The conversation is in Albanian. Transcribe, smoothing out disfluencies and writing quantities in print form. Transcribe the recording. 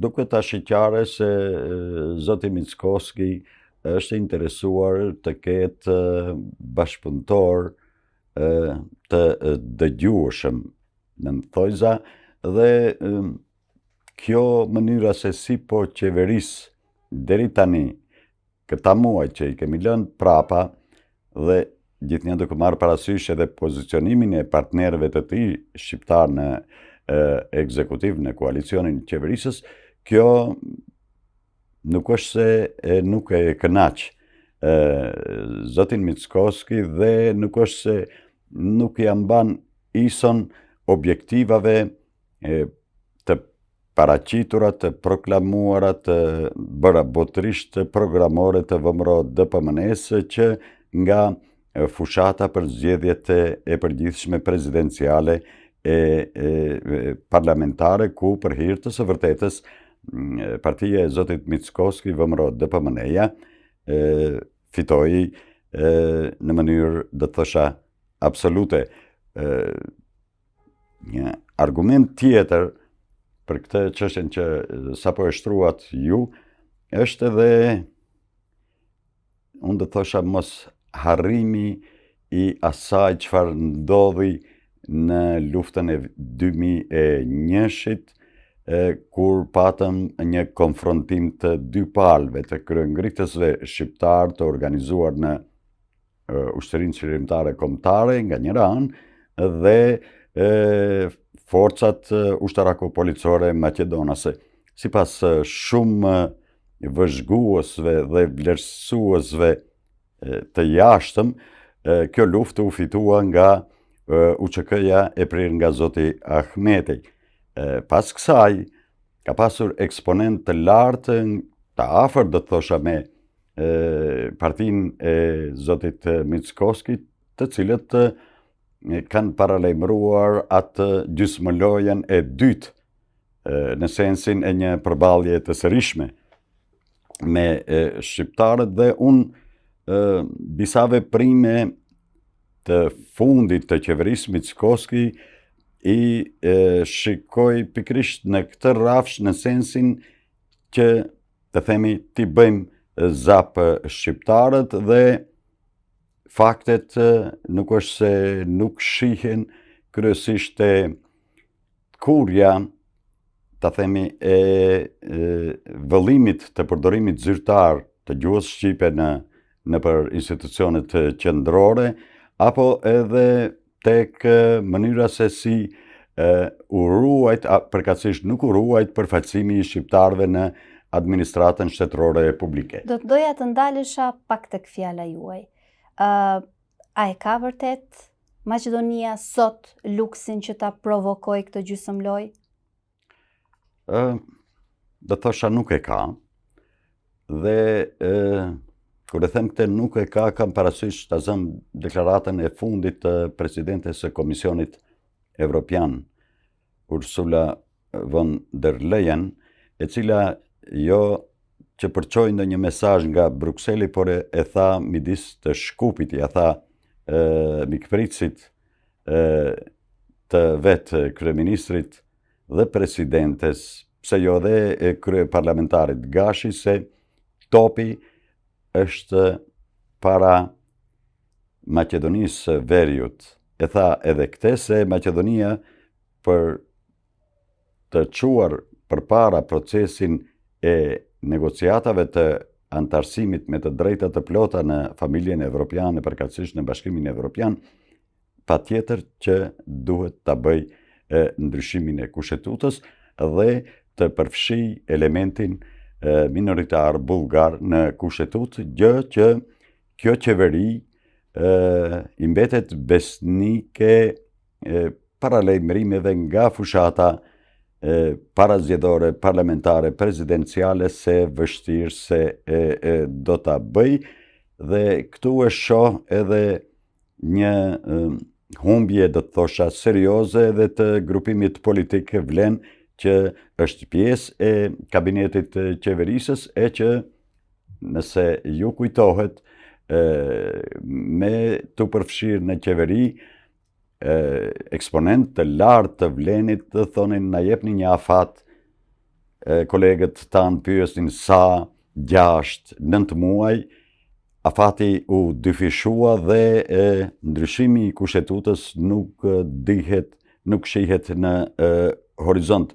duke ta shqyqare se zoti Mickoski është interesuar të ketë bashkëpunëtor të dëgjueshëm në thojza dhe kjo mënyra se si po qeveris deri tani këta muaj që i kemi lënë prapa dhe gjithnjë duke marrë parasysh edhe pozicionimin e partnerëve të tij shqiptar në ekzekutiv në koalicionin qeverisës, kjo nuk është se nuk e kënaq zotin Mickoski dhe nuk është se nuk ja mban ison objektivave të paraqitura, të proklamuara, të bëra botërisht programore të VMRO DPMNE-s që nga fushata për zgjedhjet e përgjithshme prezidenciale e parlamentare, ku për hir të së vërtetës partia e zotit Mickoski, VMRO DPMNE-ja, fitoi në mënyrë do të thosha absolute. Një argument tjetër për këtë çështjen që sapo e shtruat ju është edhe, unë do thosha, mos harrimi i asaj çfarë ndodhi në luftën e 2001-shit, kur patëm një konfrontim të dy palëve të kryengritësve shqiptar të organizuar në ushtërinë qeverimtare kombëtare nga njëra anë dhe forcat ushtarako-policore maqedonase. Sipas shumë vëzhguesve dhe vlerësuesve të jashtëm, kjo luftë u fitua nga UÇK-ja e prirë nga zoti Ahmeti. Pas kësaj, ka pasur eksponent të lartë, të afër do të thosha me partinë e zotit Mickoski, të cilët kanë paralajmëruar atë gjysmëlojën e dytë në sensin e një përballje të sërishme me shqiptarët dhe unë disa veprime të fundit të qeverisë Mickoski i shikoj pikrisht në këtë rrafsh në sensin që të themi ti bëjmë zap shqiptarët dhe faktet nuk është se nuk shihen kryesisht e kurja, ta themi, e vëllimit të përdorimit zyrtar të gjuhës shqipe në për institucionet qendrore, apo edhe tek mënyra se si u ruajt, përkatësisht nuk u ruajt përfaqësimi i shqiptarëve në administratën shtetërore publike. Do të doja të ndalesha pak tek fjala juaj. A e ka vërtet Maqedonia sot luksin që ta provokoj këtë gjysmëlojë? Do thosha nuk e ka. Dhe kur e them këtë nuk e ka, kam parasysh ta zëm deklaratën e fundit të presidentes së Komisionit Evropian, Ursula von der Leyen, e cila jo që përçoi ndonjë mesazh nga Brukseli, por e tha midis të Shkupit, ja tha mikpritësit të vetë kryeministrit dhe presidentes, pse jo dhe kryeparlamentarit Gashi, se topi është para Maqedonisë Veriut. E tha edhe këtë se Maqedonia për të çuar përpara procesin e negociatave të antarësimit me të drejta të plota në familjen evropiane, përkatësisht në Bashkimin Evropian, patjetër që duhet ta bëj ndryshimin e kushtetutës dhe të përfshi elementin minoritar bulgar në kushtetutë, gjë që kjo qeveri i mbetet besnike paralajmërimeve nga fushata parazgjedhore, parlamentare, prezidenciale, se vështirë se do ta bëj, dhe këtu e shoh edhe një humbje, do të thosha, serioze edhe të grupimit politik Vlen, që është pjesë e kabinetit qeverisës, e që nëse ju kujtohet, me të përfshirë në qeveri, eksponent të lartë të Vlenit të thonin na jepni një afat kolegët tanë pyesin sa, 6, 9 muaj, afati u dyfishua dhe ndryshimi i kushetutës nuk shihet në horizont.